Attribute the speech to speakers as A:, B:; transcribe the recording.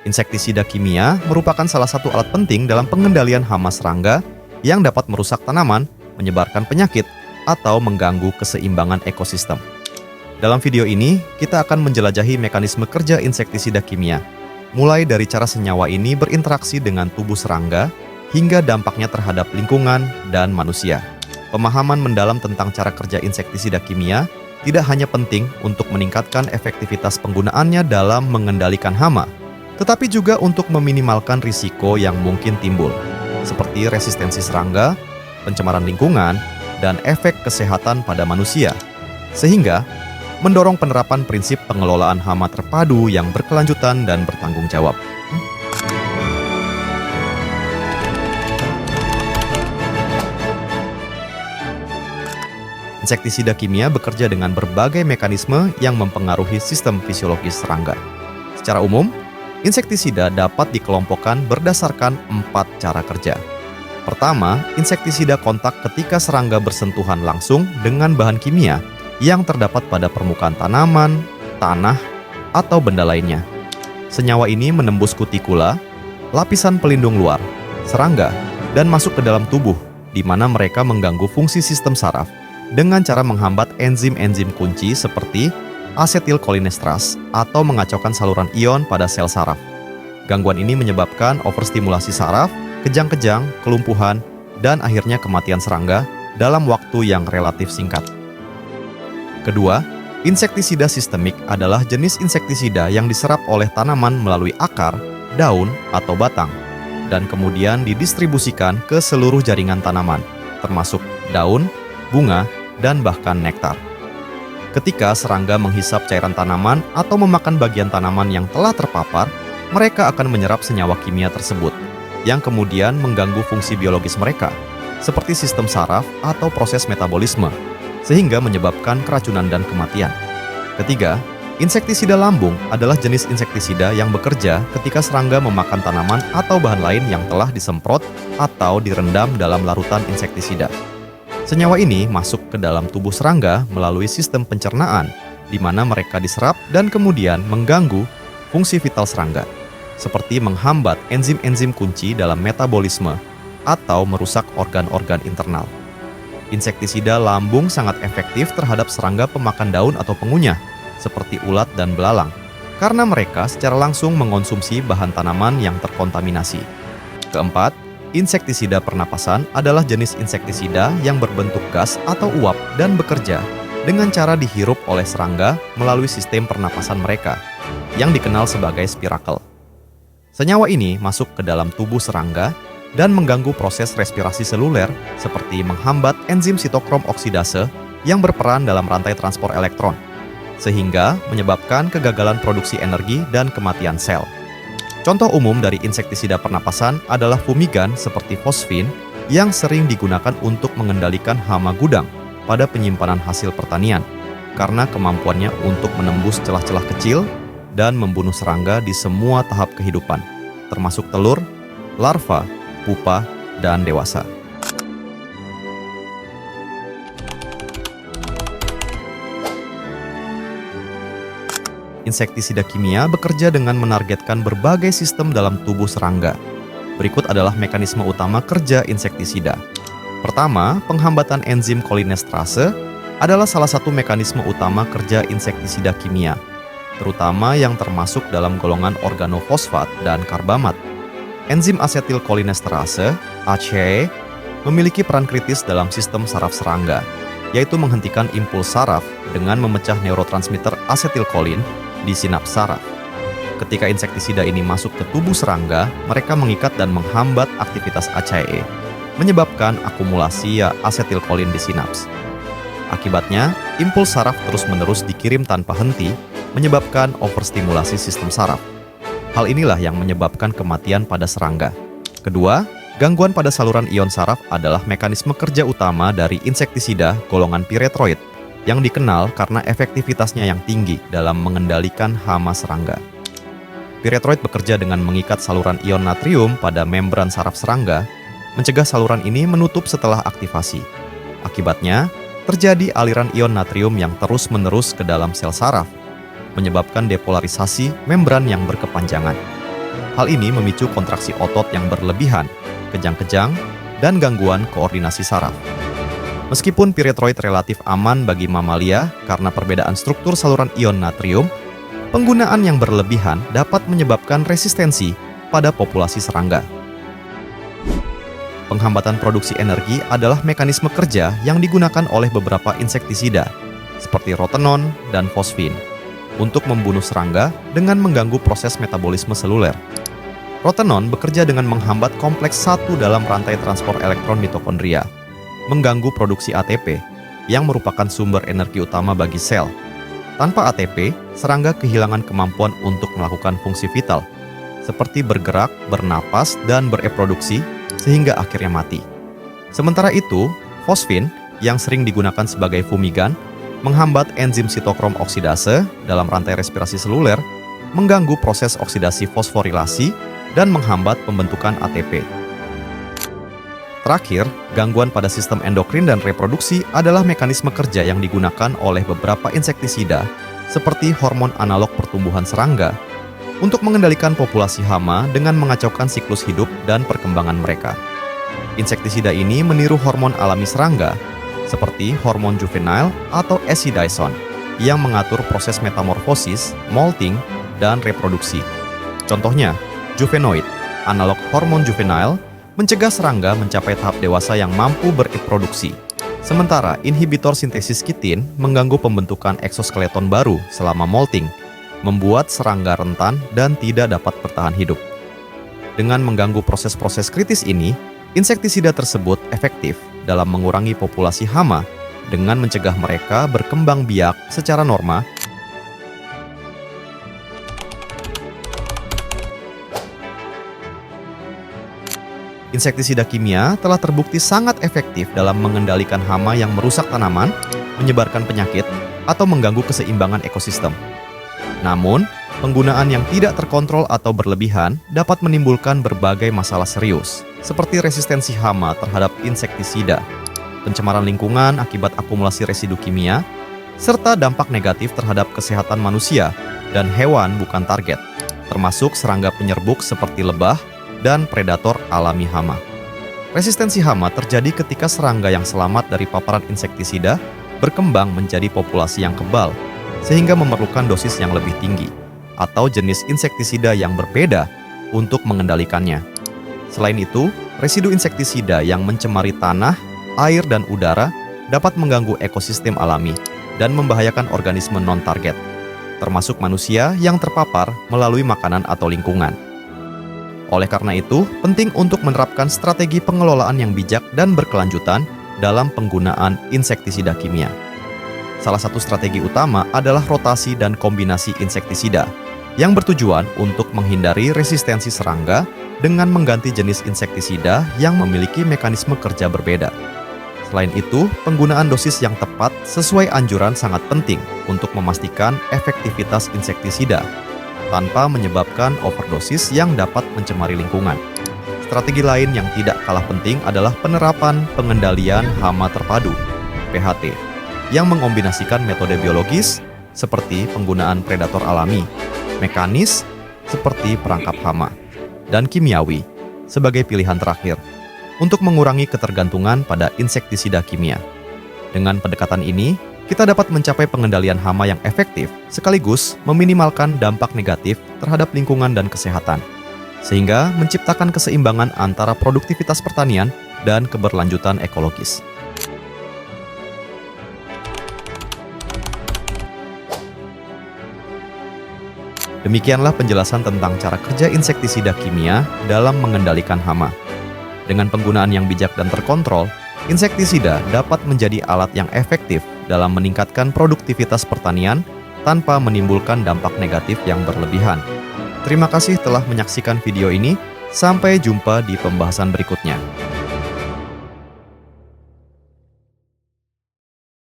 A: Insektisida kimia merupakan salah satu alat penting dalam pengendalian hama serangga yang dapat merusak tanaman, menyebarkan penyakit, atau mengganggu keseimbangan ekosistem. Dalam video ini, kita akan menjelajahi mekanisme kerja insektisida kimia, mulai dari cara senyawa ini berinteraksi dengan tubuh serangga, hingga dampaknya terhadap lingkungan dan manusia. Pemahaman mendalam tentang cara kerja insektisida kimia tidak hanya penting untuk meningkatkan efektivitas penggunaannya dalam mengendalikan hama, tetapi juga untuk meminimalkan risiko yang mungkin timbul, seperti resistensi serangga, pencemaran lingkungan, dan efek kesehatan pada manusia, sehingga mendorong penerapan prinsip pengelolaan hama terpadu yang berkelanjutan dan bertanggung jawab. Insektisida kimia bekerja dengan berbagai mekanisme yang mempengaruhi sistem fisiologis serangga. Secara umum, insektisida dapat dikelompokkan berdasarkan 4 cara kerja. Pertama, insektisida kontak ketika serangga bersentuhan langsung dengan bahan kimia yang terdapat pada permukaan tanaman, tanah, atau benda lainnya. Senyawa ini menembus kutikula, lapisan pelindung luar, serangga, dan masuk ke dalam tubuh, di mana mereka mengganggu fungsi sistem saraf dengan cara menghambat enzim-enzim kunci seperti asetilkolinesterase atau mengacaukan saluran ion pada sel saraf. Gangguan ini menyebabkan overstimulasi saraf, kejang-kejang, kelumpuhan, dan akhirnya kematian serangga dalam waktu yang relatif singkat. Kedua, insektisida sistemik adalah jenis insektisida yang diserap oleh tanaman melalui akar, daun, atau batang, dan kemudian didistribusikan ke seluruh jaringan tanaman, termasuk daun, bunga, dan bahkan nektar. Ketika serangga menghisap cairan tanaman atau memakan bagian tanaman yang telah terpapar, mereka akan menyerap senyawa kimia tersebut, yang kemudian mengganggu fungsi biologis mereka, seperti sistem saraf atau proses metabolisme, sehingga menyebabkan keracunan dan kematian. Ketiga, insektisida lambung adalah jenis insektisida yang bekerja ketika serangga memakan tanaman atau bahan lain yang telah disemprot atau direndam dalam larutan insektisida. Senyawa ini masuk ke dalam tubuh serangga melalui sistem pencernaan, di mana mereka diserap dan kemudian mengganggu fungsi vital serangga, seperti menghambat enzim-enzim kunci dalam metabolisme atau merusak organ-organ internal. Insektisida lambung sangat efektif terhadap serangga pemakan daun atau pengunyah, seperti ulat dan belalang, karena mereka secara langsung mengonsumsi bahan tanaman yang terkontaminasi. Keempat, insektisida pernapasan adalah jenis insektisida yang berbentuk gas atau uap dan bekerja dengan cara dihirup oleh serangga melalui sistem pernapasan mereka, yang dikenal sebagai spirakel. Senyawa ini masuk ke dalam tubuh serangga dan mengganggu proses respirasi seluler seperti menghambat enzim sitokrom oksidase yang berperan dalam rantai transport elektron, sehingga menyebabkan kegagalan produksi energi dan kematian sel. Contoh umum dari insektisida pernapasan adalah fumigan seperti fosfin yang sering digunakan untuk mengendalikan hama gudang pada penyimpanan hasil pertanian, karena kemampuannya untuk menembus celah-celah kecil dan membunuh serangga di semua tahap kehidupan, termasuk telur, larva, pupa, dan dewasa. Insektisida kimia bekerja dengan menargetkan berbagai sistem dalam tubuh serangga. Berikut adalah mekanisme utama kerja insektisida. Pertama, penghambatan enzim kolinesterase adalah salah satu mekanisme utama kerja insektisida kimia, terutama yang termasuk dalam golongan organofosfat dan karbamat. Enzim asetilkolinesterase, ACE, memiliki peran kritis dalam sistem saraf serangga, yaitu menghentikan impuls saraf dengan memecah neurotransmitter asetilkolin di sinaps saraf. Ketika insektisida ini masuk ke tubuh serangga, mereka mengikat dan menghambat aktivitas ACE, menyebabkan akumulasi asetilkolin di sinaps. Akibatnya, impuls saraf terus-menerus dikirim tanpa henti, menyebabkan overstimulasi sistem saraf. Hal inilah yang menyebabkan kematian pada serangga. Kedua, gangguan pada saluran ion saraf adalah mekanisme kerja utama dari insektisida golongan piretroid, yang dikenal karena efektivitasnya yang tinggi dalam mengendalikan hama serangga. Piretroid bekerja dengan mengikat saluran ion natrium pada membran saraf serangga, mencegah saluran ini menutup setelah aktivasi. Akibatnya, terjadi aliran ion natrium yang terus-menerus ke dalam sel saraf, menyebabkan depolarisasi membran yang berkepanjangan. Hal ini memicu kontraksi otot yang berlebihan, kejang-kejang, dan gangguan koordinasi saraf. Meskipun piretroid relatif aman bagi mamalia karena perbedaan struktur saluran ion natrium, penggunaan yang berlebihan dapat menyebabkan resistensi pada populasi serangga. Penghambatan produksi energi adalah mekanisme kerja yang digunakan oleh beberapa insektisida, seperti rotenon dan fosfin, untuk membunuh serangga dengan mengganggu proses metabolisme seluler. Rotenon bekerja dengan menghambat kompleks 1 dalam rantai transport elektron mitokondria, mengganggu produksi ATP, yang merupakan sumber energi utama bagi sel. Tanpa ATP, serangga kehilangan kemampuan untuk melakukan fungsi vital, seperti bergerak, bernapas, dan bereproduksi, sehingga akhirnya mati. Sementara itu, fosfin, yang sering digunakan sebagai fumigan, menghambat enzim sitokrom oksidase dalam rantai respirasi seluler, mengganggu proses oksidasi fosforilasi, dan menghambat pembentukan ATP. Terakhir, gangguan pada sistem endokrin dan reproduksi adalah mekanisme kerja yang digunakan oleh beberapa insektisida, seperti hormon analog pertumbuhan serangga, untuk mengendalikan populasi hama dengan mengacaukan siklus hidup dan perkembangan mereka. Insektisida ini meniru hormon alami serangga, seperti hormon juvenile atau esidison, yang mengatur proses metamorfosis, molting, dan reproduksi. Contohnya, juvenoid, analog hormon juvenile, mencegah serangga mencapai tahap dewasa yang mampu bereproduksi. Sementara inhibitor sintesis kitin mengganggu pembentukan eksoskeleton baru selama molting, membuat serangga rentan dan tidak dapat bertahan hidup. Dengan mengganggu proses-proses kritis ini, insektisida tersebut efektif dalam mengurangi populasi hama dengan mencegah mereka berkembang biak secara normal. Insektisida kimia telah terbukti sangat efektif dalam mengendalikan hama yang merusak tanaman, menyebarkan penyakit, atau mengganggu keseimbangan ekosistem. Namun, penggunaan yang tidak terkontrol atau berlebihan dapat menimbulkan berbagai masalah serius, seperti resistensi hama terhadap insektisida, pencemaran lingkungan akibat akumulasi residu kimia, serta dampak negatif terhadap kesehatan manusia dan hewan bukan target, termasuk serangga penyerbuk seperti lebah dan predator alami hama. Resistensi hama terjadi ketika serangga yang selamat dari paparan insektisida berkembang menjadi populasi yang kebal, sehingga memerlukan dosis yang lebih tinggi, atau jenis insektisida yang berbeda untuk mengendalikannya. Selain itu, residu insektisida yang mencemari tanah, air, dan udara dapat mengganggu ekosistem alami dan membahayakan organisme non-target, termasuk manusia yang terpapar melalui makanan atau lingkungan. Oleh karena itu, penting untuk menerapkan strategi pengelolaan yang bijak dan berkelanjutan dalam penggunaan insektisida kimia. Salah satu strategi utama adalah rotasi dan kombinasi insektisida, yang bertujuan untuk menghindari resistensi serangga dengan mengganti jenis insektisida yang memiliki mekanisme kerja berbeda. Selain itu, penggunaan dosis yang tepat sesuai anjuran sangat penting untuk memastikan efektivitas insektisida, tanpa menyebabkan overdosis yang dapat mencemari lingkungan. Strategi lain yang tidak kalah penting adalah penerapan pengendalian hama terpadu, PHT, yang mengombinasikan metode biologis seperti penggunaan predator alami, mekanis seperti perangkap hama, dan kimiawi sebagai pilihan terakhir untuk mengurangi ketergantungan pada insektisida kimia. Dengan pendekatan ini, kita dapat mencapai pengendalian hama yang efektif sekaligus meminimalkan dampak negatif terhadap lingkungan dan kesehatan, sehingga menciptakan keseimbangan antara produktivitas pertanian dan keberlanjutan ekologis. Demikianlah penjelasan tentang cara kerja insektisida kimia dalam mengendalikan hama. Dengan penggunaan yang bijak dan terkontrol, insektisida dapat menjadi alat yang efektif dalam meningkatkan produktivitas pertanian tanpa menimbulkan dampak negatif yang berlebihan. Terima kasih telah menyaksikan video ini. Sampai jumpa di pembahasan berikutnya.